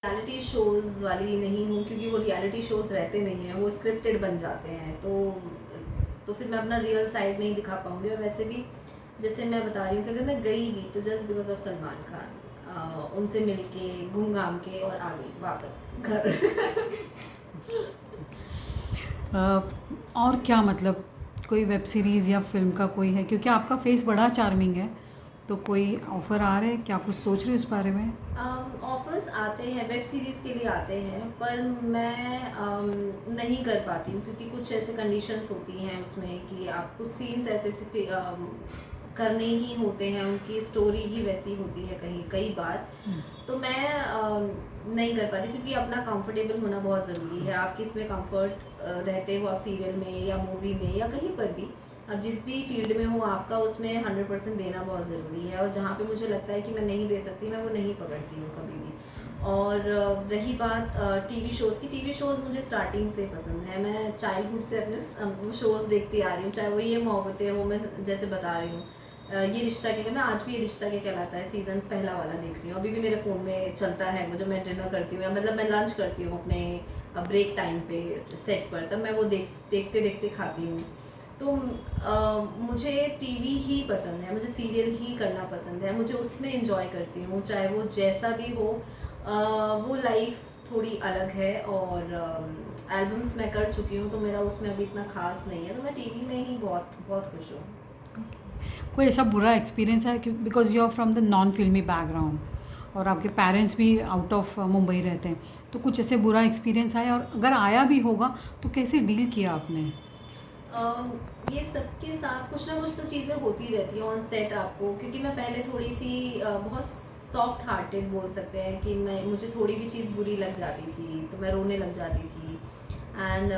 Reality shows वाली नहीं हूँ, क्योंकि वो रियलिटी शोज़ रहते नहीं हैं, वो स्क्रिप्टेड बन जाते हैं। तो फिर मैं अपना रियल साइड नहीं दिखा पाऊँगी। और वैसे भी जैसे मैं बता रही हूँ कि अगर मैं गई भी तो just because of Salman Khan, उनसे मिल के घूम घाम के और आ गई वापस घर। और क्या मतलब कोई वेब सीरीज़ या फिल्म का कोई है, क्योंकि आपका फेस बड़ा चार्मिंग है, तो कोई ऑफ़र आ रहे हैं क्या, कुछ सोच रहे हो इस बारे में? ऑफर्स आते हैं, वेब सीरीज़ के लिए आते हैं, पर मैं नहीं कर पाती हूँ, क्योंकि कुछ ऐसे कंडीशंस होती हैं उसमें कि आप कुछ सीन्स ऐसे ऐसे करने ही होते हैं, उनकी स्टोरी ही वैसी होती है कहीं कई बार। तो मैं नहीं कर पाती, क्योंकि अपना कंफर्टेबल होना बहुत ज़रूरी है। आप किस में कंफर्ट रहते हो, आप सीरियल में या मूवी में या कहीं पर भी, अब जिस भी फील्ड में हो आपका, उसमें 100% देना बहुत ज़रूरी है। और जहाँ पे मुझे लगता है कि मैं नहीं दे सकती, मैं वो नहीं पकड़ती हूँ कभी भी। और रही बात टीवी शोज़ की, टीवी शोज़ मुझे स्टार्टिंग से पसंद है। मैं चाइल्डहुड से अपने शोज़ देखती आ रही हूँ, चाहे वो ये मोहब्बतें हो, मैं जैसे बता रही हूँ, ये रिश्ता क्या, मैं आज भी ये रिश्ता क्या कहलाता है सीज़न पहला वाला देख रही हूँ, अभी भी मेरे फ़ोन में चलता है। वो जब मैं डिनर करती हूँ, या मतलब मैं लंच करती हूँ अपने ब्रेक टाइम पे सेट पर, तब मैं वो देखते देखते खाती हूँ। तो मुझे टीवी ही पसंद है, मुझे सीरियल ही करना पसंद है, मुझे उसमें इंजॉय करती हूँ, चाहे वो जैसा भी हो। वो लाइफ थोड़ी अलग है। और एल्बम्स मैं कर चुकी हूँ, तो मेरा उसमें अभी इतना खास नहीं है, तो मैं टीवी में ही बहुत बहुत खुश हूँ। कोई ऐसा बुरा एक्सपीरियंस है कि because you are from the non filmy background और आपके पेरेंट्स भी आउट ऑफ मुंबई रहते हैं, तो कुछ ऐसे बुरा एक्सपीरियंस आया, और अगर आया भी होगा तो कैसे डील किया आपने? ये सबके साथ कुछ ना कुछ तो चीज़ें होती रहती हैं ऑन सेट आपको, क्योंकि मैं पहले थोड़ी सी बहुत सॉफ्ट हार्टेड बोल सकते हैं, कि मैं मुझे थोड़ी भी चीज़ बुरी लग जाती थी तो मैं रोने लग जाती थी। एंड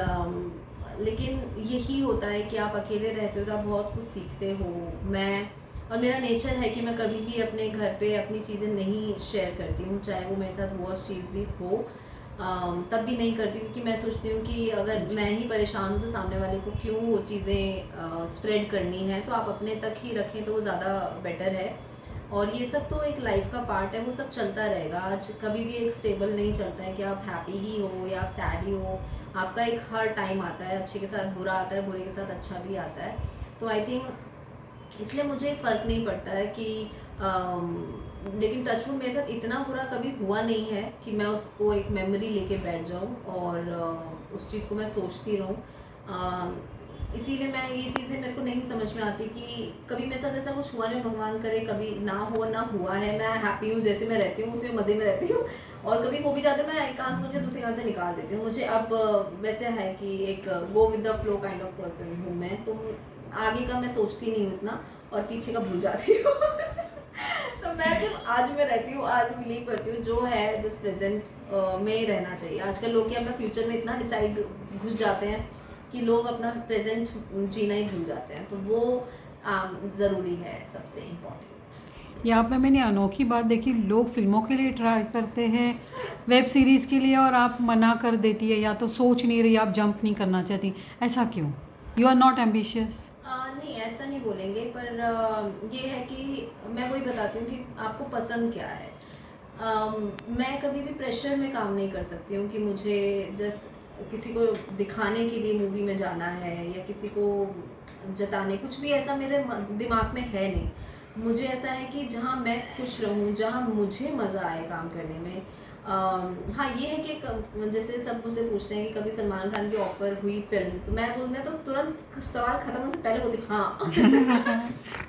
लेकिन यही होता है कि आप अकेले रहते हो तो आप बहुत कुछ सीखते हो। मैं और मेरा नेचर है कि मैं कभी भी अपने घर पे अपनी चीज़ें नहीं शेयर करती हूँ, चाहे वो मेरे साथ वर्स्ट चीज़ भी हो। तब भी नहीं करती, क्योंकि मैं सोचती हूँ कि अगर अच्छा। मैं ही परेशान हूँ तो सामने वाले को क्यों वो चीज़ें स्प्रेड करनी है, तो आप अपने तक ही रखें तो वो ज़्यादा बेटर है। और ये सब तो एक लाइफ का पार्ट है, वो सब चलता रहेगा। आज कभी भी एक स्टेबल नहीं चलता है कि आप हैप्पी ही हो या आप सैड ही हो। आपका एक हर टाइम आता है, अच्छे के साथ बुरा आता है, बुरे के साथ अच्छा भी आता है। तो आई थिंक इसलिए मुझे फ़र्क नहीं पड़ता है कि लेकिन टचवुड मेरे साथ इतना बुरा कभी हुआ नहीं है कि मैं उसको एक मेमोरी लेके बैठ जाऊँ और उस चीज़ को मैं सोचती रहूँ। इसीलिए मैं ये चीज़ें मेरे को नहीं समझ में आती कि कभी मेरे साथ ऐसा कुछ हुआ नहीं, भगवान करे कभी ना हो, ना हुआ है। मैं हैप्पी हूँ जैसे मैं रहती हूँ, उसी मज़े में रहती हूँ। और कभी हो भी जाता है, मैं एक कान सुन के दूसरे कान से निकाल देती हूँ। मुझे अब वैसे है कि एक go with the flow kind of person हूँ मैं, तो आगे का मैं सोचती नहीं हूँ इतना, और पीछे का भूल जाती हूँ। तो मैं सिर्फ आज में रहती हूँ, आज बिलीव करती हूँ जो है जस्ट प्रेजेंट में रहना चाहिए। आजकल लोग क्या अपना फ्यूचर में इतना डिसाइड घुस जाते हैं कि लोग अपना प्रेजेंट जीना ही भूल जाते हैं, तो वो ज़रूरी है, सबसे इम्पोर्टेंट। यहाँ पे मैंने अनोखी बात देखी, लोग फिल्मों के लिए ट्राई करते हैं, वेब सीरीज़ के लिए, और आप मना कर देती है, या तो सोच नहीं रही, आप जंप नहीं करना चाहती, ऐसा क्यों? You are not ambitious? नहीं, ऐसा नहीं बोलेंगे, पर ये है कि मैं वही बताती हूँ कि आपको पसंद क्या है। मैं कभी भी प्रेशर में काम नहीं कर सकती हूँ कि मुझे जस्ट किसी को दिखाने के लिए मूवी में जाना है, या किसी को जताने, कुछ भी ऐसा मेरे दिमाग में है नहीं। मुझे ऐसा है कि जहाँ मैं खुश रहूँ, जहाँ मुझे मज़ा आए काम करने में। हाँ, ये है कि जैसे सब मुझसे पूछते हैं कि कभी सलमान खान की ऑफर हुई फिल्म, तो मैं बोलना तो तुरंत सवाल खत्म होने से पहले बोलती हाँ।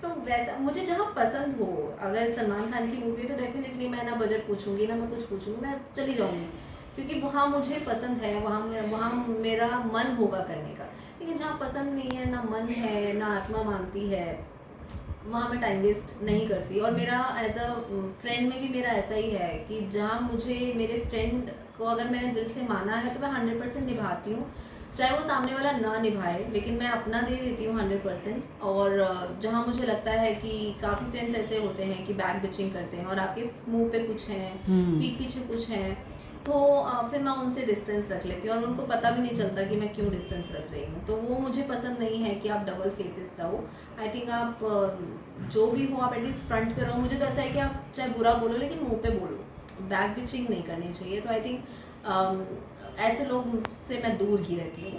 तो वैसा मुझे जहाँ पसंद हो, अगर सलमान खान की मूवी है तो डेफिनेटली मैं ना बजट पूछूंगी, ना मैं कुछ पूछूंगी, मैं चली जाऊंगी, क्योंकि वहाँ मुझे पसंद है, वहाँ मेरा मन होगा करने का। लेकिन जहाँ पसंद नहीं है, ना मन है, ना आत्मा मानती है, वहाँ मैं टाइम वेस्ट नहीं करती। और मेरा एज अ फ्रेंड में भी मेरा ऐसा ही है कि जहाँ मुझे मेरे फ्रेंड को अगर मैंने दिल से माना है तो मैं 100% निभाती हूँ, चाहे वो सामने वाला ना निभाए, लेकिन मैं अपना दे देती हूँ 100%। और जहाँ मुझे लगता है कि काफ़ी फ्रेंड्स ऐसे होते हैं कि बैक बिचिंग करते हैं और आपके मुंह पे कुछ हैं, पीठ पीछे कुछ हैं, तो फिर मैं उनसे डिस्टेंस रख लेती हूँ, और उनको पता भी नहीं चलता कि मैं क्यों डिस्टेंस रख रही हूँ। तो वो मुझे पसंद नहीं है कि आप डबल फेसेस रहो। आई थिंक आप जो भी हो, आप एटलीस्ट फ्रंट पे रहो। मुझे तो ऐसा है कि आप चाहे बुरा बोलो लेकिन मुंह पे बोलो, बैक बिचिंग नहीं करनी चाहिए। तो आई थिंक ऐसे लोग से मैं दूर ही रहती हूँ।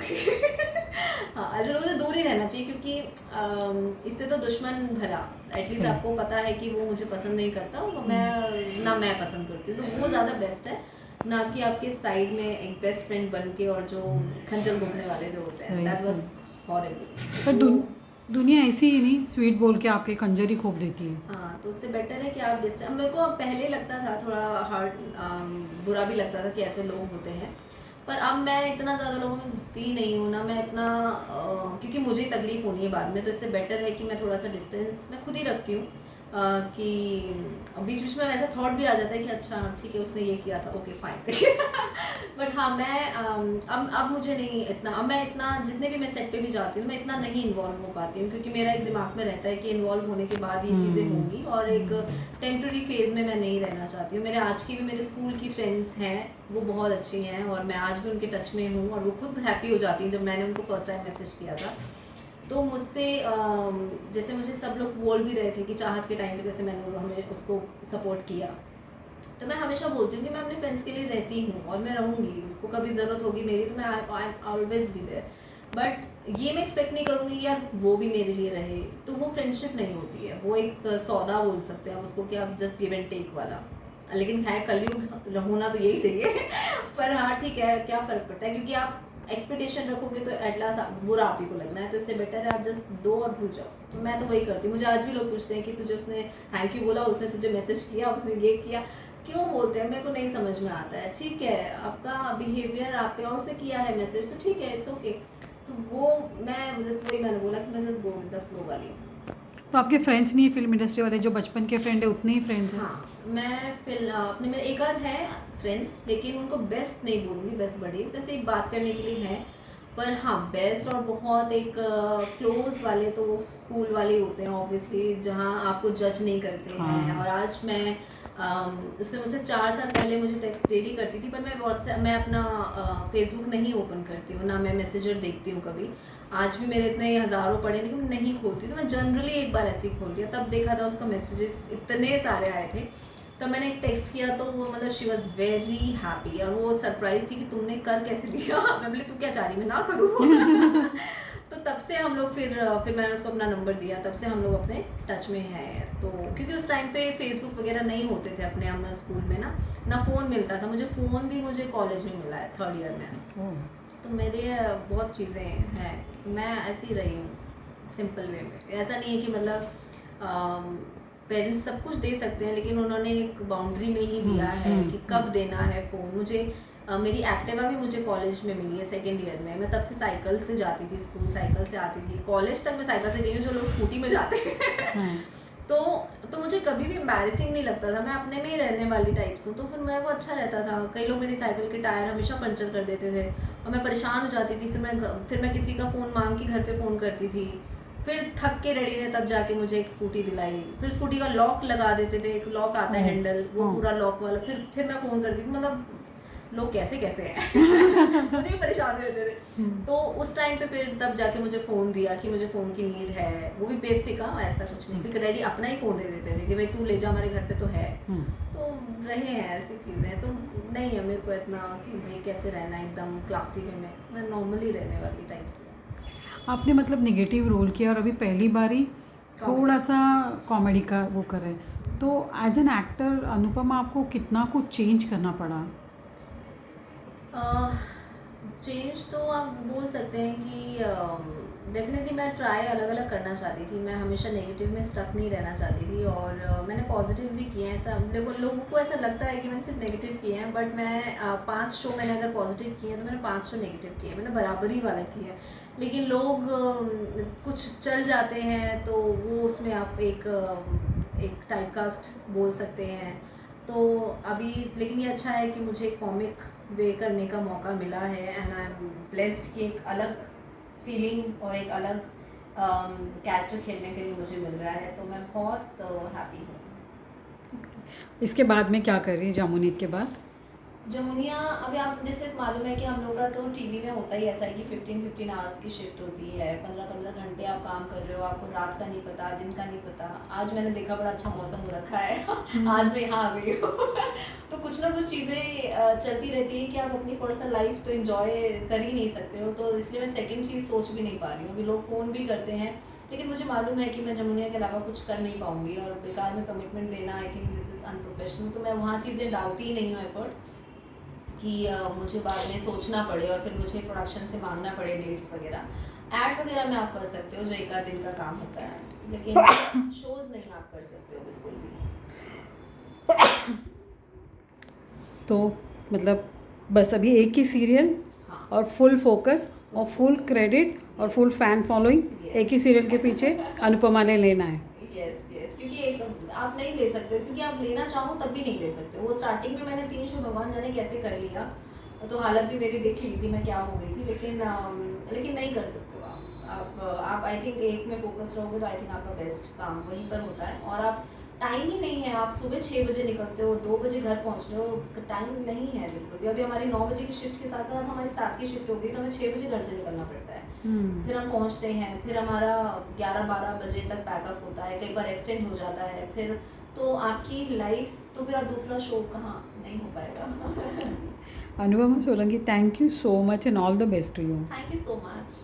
हाँ, ऐसे लोगों से दूर ही रहना चाहिए, क्योंकि इससे तो दुश्मन भला, एटलीस्ट सही। आपको पता है कि वो मुझे पसंद नहीं करता और मैं ना मैं पसंद करती हूँ, तो वो ज़्यादा बेस्ट है, ना कि आपके साइड में एक बेस्ट फ्रेंड बन के और जो खंजर घूमने वाले जो होते हैं। सही दैट सही। वाज पर हॉरिबल। दुनिया ऐसी ही नहीं, स्वीट बोल के आपके खंजर ही खोप देती है। हाँ, तो उससे बेटर है कि आप डिस्टेंस, मेरे को पहले लगता था थोड़ा हार्ड, बुरा भी लगता था कि ऐसे लोग होते हैं, पर अब मैं इतना ज़्यादा लोगों में घुसती ही नहीं हूँ ना, मैं इतना क्योंकि मुझे ही तकलीफ होनी है बाद में, तो इससे बेटर है कि मैं थोड़ा सा डिस्टेंस मैं खुद ही रखती हूँ। कि बीच बीच में ऐसा थॉट भी आ जाता है कि अच्छा ठीक है उसने ये किया था, ओके फाइन। बट हाँ, मैं अब मुझे नहीं इतना, अब मैं इतना जितने भी मैं सेट पे भी जाती हूँ मैं इतना नहीं इन्वॉल्व हो पाती हूँ, क्योंकि मेरा एक दिमाग में रहता है कि इन्वॉल्व होने के बाद ये चीज़ें होंगी, और एक टेम्प्रेरी फेज में मैं नहीं रहना चाहती हूँ। मेरे आज की भी मेरे स्कूल की फ्रेंड्स हैं, वो बहुत अच्छी हैं और मैं आज भी उनके टच में हूँ, और वो खुद हैप्पी हो जाती हैं जब मैंने उनको फर्स्ट टाइम मैसेज किया था। तो मुझसे जैसे मुझे सब लोग बोल भी रहे थे कि चाहत के टाइम पे जैसे मैंने हमें उसको सपोर्ट किया, तो मैं हमेशा बोलती हूँ कि मैं अपने फ्रेंड्स के लिए रहती हूँ और मैं रहूँगी, उसको कभी ज़रूरत होगी मेरी तो मैं I always be there. But ये मैं एक्सपेक्ट नहीं करूँगी यार वो भी मेरे लिए रहे, तो वो फ्रेंडशिप नहीं होती है, वो एक सौदा बोल सकते हैं हम उसको, कि आप जस्ट गिव एंड टेक वाला। लेकिन है कलयुग, होना तो यही चाहिए। पर हाँ ठीक है, क्या फ़र्क पड़ता है, क्योंकि आप एक्सपेक्टेशन रखोगे तो एट लास्ट बुरा आप ही को लगना है, तो इससे बेटर है आप जस्ट दो और भूल जाओ। तो मैं तो वही करती हूँ। मुझे आज भी लोग पूछते हैं कि तुझे उसने थैंक यू बोला, उसने तुझे मैसेज किया, उसने ये किया, क्यों बोलते हैं, मेरे को नहीं समझ में आता है। ठीक है, आपका बिहेवियर आप पे और से किया है मैसेज तो ठीक है, इट्स ओके। तो वो मैं जस्ट वही मैंने बोला कि मैं just go with the flow वाली हूँ। तो आपके फ्रेंड्स नहीं है फिल्म इंडस्ट्री वाले, जो बचपन के फ्रेंड है उतने ही फ्रेंड्स हैं? हाँ, मैं अपने मेरे एक आध है फ्रेंड्स, लेकिन उनको बेस्ट नहीं बोलूँगी, बेस्ट बडीज ऐसे ही बात करने के लिए हैं। पर हाँ, बेस्ट और बहुत एक क्लोज वाले तो वो स्कूल वाले होते हैं ऑब्वियसली, जहाँ आपको जज नहीं करते हैं। हाँ। और आज मैं उससे मुझसे 4 साल पहले मुझे टेक्स्ट डेली करती थी, पर मैं व्हाट्सएप, मैं अपना फेसबुक नहीं ओपन करती हूँ, ना मैं मैसेजर देखती हूँ कभी। आज भी मेरे इतने हज़ारों पड़े लेकिन नहीं खोलती, तो मैं जनरली एक बार ऐसे ही खोल दिया, तब देखा था उसका मैसेजेस इतने सारे आए थे, तब मैंने एक टेक्स्ट किया, तो वो मतलब शी वॉज वेरी हैप्पी, और वो सरप्राइज थी कि तुमने कर कैसे लिया। मैं बोली तू क्या चाह रही मैं ना करूँ। तो तब से हम लोग फिर मैंने उसको अपना नंबर दिया, तब से हम लोग अपने टच में हैं। तो क्योंकि उस टाइम पे फेसबुक वगैरह नहीं होते थे अपने हम स्कूल में ना फ़ोन मिलता था, मुझे कॉलेज में मिला है 3rd ईयर में। तो मेरे बहुत चीज़ें हैं, मैं ऐसी रही हूँ सिंपल वे में। ऐसा नहीं है कि मतलब पेरेंट्स सब कुछ दे सकते हैं, लेकिन उन्होंने एक बाउंड्री में ही दिया है कि कब देना है फ़ोन। मुझे मेरी एक्टिवा भी मुझे कॉलेज में मिली है 2nd ईयर में। मैं तब से साइकिल से जाती थी स्कूल, साइकिल से आती थी कॉलेज तक, मैं साइकिल से गई हूँ, जो लोग स्कूटी में जाते हैं। तो मुझे कभी भी एम्बैरेसिंग नहीं लगता था, मैं अपने में ही रहने वाली टाइप्स हूँ, तो फिर मेरे को अच्छा रहता था। कई लोग मेरी साइकिल के टायर हमेशा पंचर कर देते थे और मैं परेशान हो जाती थी, फिर मैं किसी का फ़ोन मांग के घर पे फ़ोन करती थी। फिर थक के रेडी ने तब जाके मुझे एक स्कूटी दिलाई, फिर स्कूटी का लॉक लगा देते थे, एक लॉक आता है हैंडल, वो पूरा लॉक वाला, फिर मैं फ़ोन करती थी। मतलब लोग कैसे कैसे हैं। मुझे भी परेशान रहते थे। तो उस टाइम पे फिर तब जाके मुझे फ़ोन दिया कि मुझे फ़ोन की नीड है, वो भी बेसिक, हाँ ऐसा कुछ नहीं, फिर रेडी अपना ही फ़ोन दे देते थे कि भाई तू ले जा, हमारे घर पे तो है। तो रहे हैं ऐसी चीज़ें, तो नहीं है मेरे को इतना कि भाई कैसे रहना एकदम क्लासी वे में, मैं नॉर्मली रहने वाली टाइप से। आपने मतलब नेगेटिव रोल किया और अभी पहली बारी थोड़ा सा कॉमेडी का वो कर रहे हैं, तो एज एन एक्टर अनुपमा आपको कितना कुछ चेंज करना पड़ा? चेंज तो आप बोल सकते हैं कि डेफिनेटली मैं ट्राई अलग अलग करना चाहती थी, मैं हमेशा नेगेटिव में स्टक नहीं रहना चाहती थी, और मैंने पॉजिटिव भी किए हैं। ऐसा लोगों को ऐसा लगता है कि मैंने सिर्फ नेगेटिव किए हैं, बट मैं 5 शो मैंने अगर पॉजिटिव किए हैं तो मैंने 5 शो नेगेटिव किए हैं, मैंने बराबरी वाला किया है। लेकिन लोग कुछ चल जाते हैं तो वो उसमें आप एक टाइपकास्ट बोल सकते हैं। तो अभी लेकिन ये अच्छा है कि मुझे कॉमिक वे करने का मौका मिला है, एंड आई एम ब्लेस्ड कि एक अलग फीलिंग और एक अलग कैरेक्टर खेलने के लिए मुझे मिल रहा है, तो मैं बहुत हैप्पी हूँ। इसके बाद में क्या कर रही है जामुनीत के बाद? जमुनिया, अभी आप जैसे मालूम है कि हम लोग का तो टीवी में होता ही ऐसा है कि 15-15 आवर्स की शिफ्ट होती है, 15-15 घंटे आप काम कर रहे हो, आपको रात का नहीं पता, दिन का नहीं पता। आज मैंने देखा बड़ा अच्छा मौसम हो रखा है आज मैं यहाँ आ गई हूँ तो कुछ ना कुछ चीज़ें चलती रहती हैं कि आप अपनी पर्सनल लाइफ तो इंजॉय कर ही नहीं सकते हो, तो इसलिए मैं सेकेंड चीज़ सोच भी नहीं पा रही हूँ। अभी लोग फ़ोन भी करते हैं, लेकिन मुझे मालूम है कि मैं जमुनिया के अलावा कुछ कर नहीं पाऊंगी, और बेकार में कमिटमेंट देना, I think this is unprofessional. तो मैं वहाँ चीज़ें डालती ही नहीं हूँ एफर्ट कि मुझे बाद में सोचना पड़े और फिर मुझे प्रोडक्शन से मांगना पड़े डेट्स वगैरह। ऐड वगैरह में आप कर सकते हो जो एक आध दिन का काम होता है, लेकिन शोज़ नहीं आप कर सकते हो बिल्कुल भी। तो मतलब बस अभी एक ही सीरियल हाँ, और फुल फोकस और फुल क्रेडिट और फुल फैन फॉलोइंग, एक ही सीरियल के पीछे अनुपमा ने लेना है। यस यस, क्योंकि एक आप नहीं ले सकते हो, क्योंकि आप लेना चाहो तब भी नहीं ले सकते हो। वो स्टार्टिंग में मैंने 3 शो भगवान जाने कैसे कर लिया, तो हालत भी मेरी देख ही ली थी मैं क्या हो गई थी, लेकिन नहीं कर सकते हो आप आई थिंक एक में फोकस रहोगे तो आई थिंक आपका बेस्ट काम वहीं पर होता है। और आप टाइम ही नहीं है, आप सुबह 6 बजे निकलते हो, 2 बजे घर पहुँच रहे हो, टाइम नहीं है बिल्कुल भी। अभी हमारी 9 बजे की शिफ्ट के साथ साथ अब हमारी 7 की शिफ्ट हो गई, तो हमें 6 बजे घर से निकलना पड़ता है। फिर हम पहुंचते हैं, फिर हमारा 11-12 बजे तक पैकअप होता है, कई बार एक्सटेंड हो जाता है, फिर तो आपकी लाइफ तो फिर आप दूसरा शो कहाँ, नहीं हो पाएगा Anupama Solanki, thank you so much and all the best to you. Thank you so much.